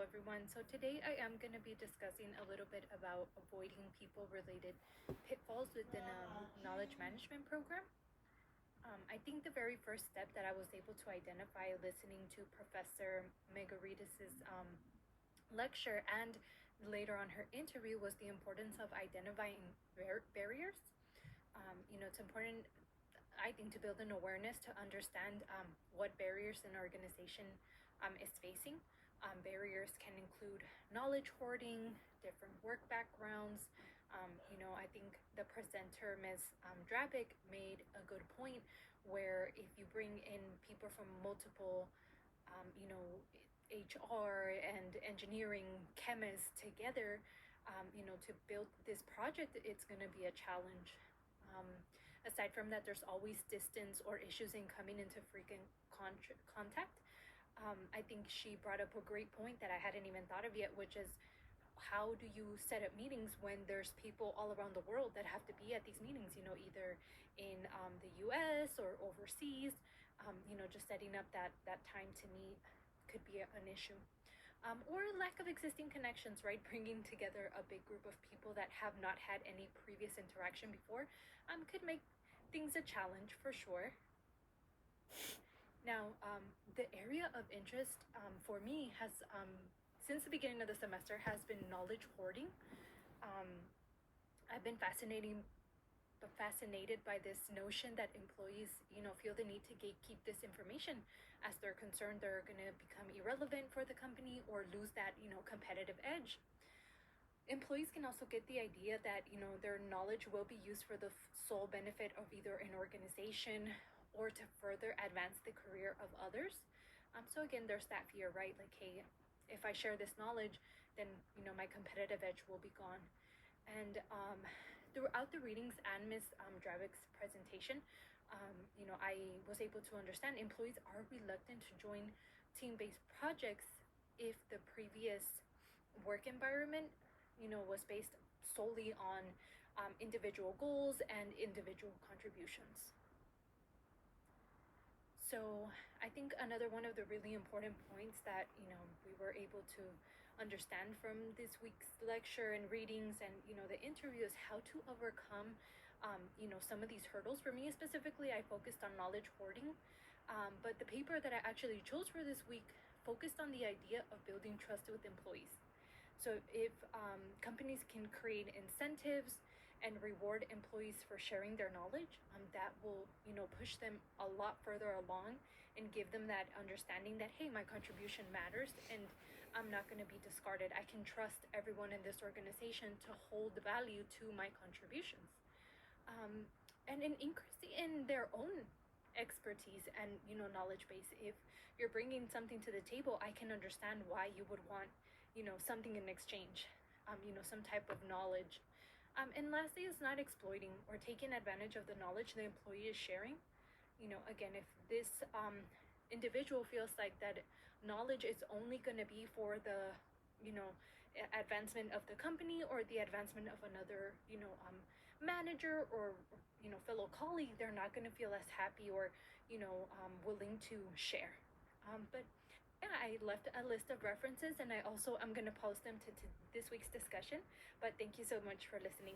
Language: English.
everyone. So today I am going to be discussing a little bit about avoiding people-related pitfalls within a knowledge management program. I think the very first step that I was able to identify listening to Professor Megaridis's lecture and later on her interview was the importance of identifying barriers. It's important, I think, to build an awareness to understand what barriers an organization is facing. Barriers can include knowledge hoarding, different work backgrounds. I think the presenter, Ms. Drabik, made a good point where if you bring in people from multiple, HR and engineering chemists together, to build this project, it's going to be a challenge. Aside from that, there's always distance or issues in coming into frequent contact. I think she brought up a great point that I hadn't even thought of yet, which is how do you set up meetings when there's people all around the world that have to be at these meetings, either in the US or overseas. Just setting up that time to meet could be an issue. Or lack of existing connections, right? Bringing together a big group of people that have not had any previous interaction before could make things a challenge for sure. Now, the area of interest for me has, since the beginning of the semester, has been knowledge hoarding. I've been fascinated by this notion that employees, feel the need to gatekeep this information as they're concerned they're going to become irrelevant for the company or lose that, competitive edge. Employees can also get the idea that, their knowledge will be used for the sole benefit of either an organization or to further advance the career of others. So again, there's that fear, right? Like, hey, if I share this knowledge, then, my competitive edge will be gone. And throughout the readings and Ms. Drabik's presentation, I was able to understand employees are reluctant to join team-based projects if the previous work environment, was based solely on individual goals and individual contributions. So I think another one of the really important points that, we were able to understand from this week's lecture and readings and, the interview is how to overcome, some of these hurdles. For me specifically, I focused on knowledge hoarding, but the paper that I actually chose for this week focused on the idea of building trust with employees. So if companies can create incentives and reward employees for sharing their knowledge, that will, push them a lot further along and give them that understanding that, hey, my contribution matters and I'm not going to be discarded. I can trust everyone in this organization to hold value to my contributions. And an increase in their own expertise and, knowledge base. If you're bringing something to the table, I can understand why you would want, something in exchange, some type of knowledge. And lastly is not exploiting or taking advantage of the knowledge the employee is sharing. Again, if this individual feels like that knowledge is only going to be for the, advancement of the company or the advancement of another, manager or, fellow colleague, they're not going to feel as happy or, willing to share. But yeah, I left a list of references and I'm going to post them to this week's discussion. But thank you so much for listening.